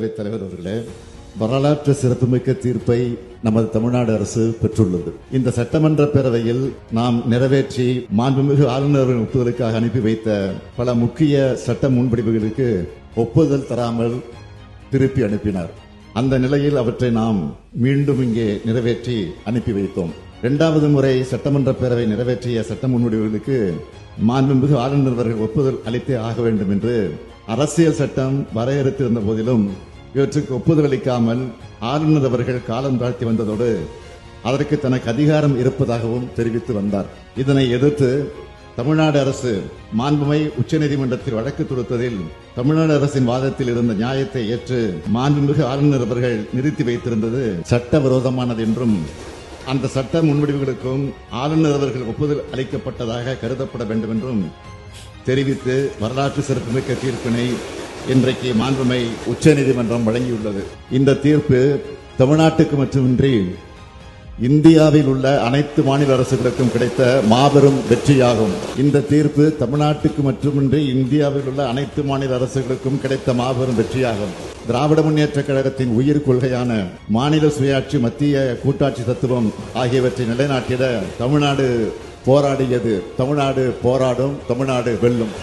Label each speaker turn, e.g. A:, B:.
A: தலைவர் அவர்களே, வரலாற்று சிறப்புமிக்க தீர்ப்பை நமது தமிழ்நாடு அரசு பெற்றுள்ளது. இந்த சட்டமன்ற பேரவையில் நாம் நிறைவேற்றி மாண்புமிகு ஆளுநரின் ஒப்புதலுக்காக அனுப்பி வைத்த பல முக்கிய சட்ட முன்வடிவுகளுக்கு ஒப்புதல் தராமல் திருப்பி அனுப்பினார். அந்த நிலையில் அவற்றை நாம் மீண்டும் இங்கே நிறைவேற்றி அனுப்பி வைத்தோம். இரண்டாவது முறை சட்டமன்ற பேரவை நிறைவேற்றிய சட்ட முன்வடிவுகளுக்கு மாண்புமிகு ஆளுநர் அவர்கள் ஒப்புதல் அளித்தே ஆக வேண்டும் என்று அரசியல் சட்டம் வரையறுத்திருந்த போதிலும் இவற்றுக்கு ஒப்புதல் அளிக்காமல் ஆளுநர் அவர்கள் காலம் தாழ்த்தி வந்ததோடு அதற்கு தனக்கு அதிகாரம் இருப்பதாகவும் தெரிவித்து வந்தார். இதனை எதிர்த்து தமிழ்நாடு அரசு மாண்புமை உச்சநீதிமன்றத்தில் வழக்கு தொடுத்ததில் தமிழ்நாடு அரசின் வாதத்தில் இருந்த நியாயத்தை ஏற்று மாண்புமிகு ஆளுநர் அவர்கள் நிறுத்தி வைத்திருந்தது சட்டவிரோதமானது என்றும் அந்த சட்ட முன்வடிவுகளுக்கும் ஆளுநர் அவர்கள் ஒப்புதல் அளிக்கப்பட்டதாக கருதப்பட வேண்டும் என்றும் தெரிவித்து வரலாற்று சிறப்புமிக்க தீர்ப்பினை இன்றைக்கு மாண்புமை உச்சநீதிமன்றம் வழங்கியுள்ளது. இந்த தீர்ப்பு தமிழ்நாட்டுக்கு மட்டுமின்றி இந்தியாவில் உள்ள அனைத்து மாநில அரசுகளுக்கும் கிடைத்த மாபெரும் வெற்றியாகும். இந்த தீர்ப்பு தமிழ்நாட்டுக்கு மட்டுமின்றி இந்தியாவில் உள்ள அனைத்து மாநில அரசுகளுக்கும் கிடைத்த மாபெரும் வெற்றியாகும். திராவிட முன்னேற்ற கழகத்தின் உயிர் கொள்கையான மாநில சுயாட்சி, மத்திய கூட்டாட்சி தத்துவம் ஆகியவற்றை நிலைநாட்டிட தமிழ்நாடு போராடியது. தமிழ்நாடு போராடும், தமிழ்நாடு வெல்லும்.